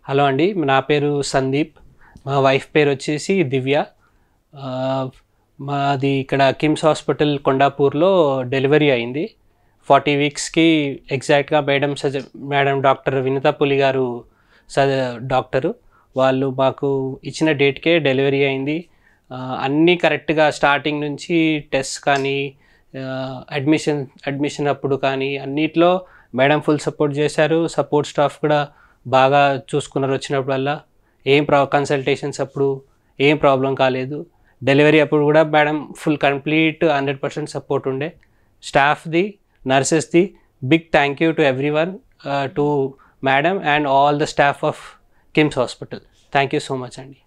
Hello అండి, నా పేరు సందీప్. మా వైఫ్ పేరు వచ్చేసి దివ్య. మాది ఇక్కడ కిమ్స్ హాస్పిటల్ కొండాపూర్లో డెలివరీ అయింది. 40 వీక్స్కి ఎగ్జాక్ట్గా మేడం డాక్టర్ వినితా పులి గారు డాక్టరు వాళ్ళు మాకు ఇచ్చిన డేట్కే డెలివరీ అయింది. అన్నీ కరెక్ట్గా స్టార్టింగ్ నుంచి టెస్ట్ కానీ అడ్మిషన్ అప్పుడు కానీ అన్నిట్లో మేడం ఫుల్ సపోర్ట్ చేశారు. సపోర్ట్ స్టాఫ్ కూడా బాగా చూసుకున్నారు. వచ్చినప్పుడల్లా కన్సల్టేషన్స్ అప్పుడు ఏం ప్రాబ్లం కాలేదు. డెలివరీ అప్పుడు కూడా మేడం ఫుల్ కంప్లీట్ 100% సపోర్ట్ ఉండే. స్టాఫ్ది, నర్సెస్ది big thank you to everyone, to madam and all the staff of KIMS hospital. Thank you so much అండి.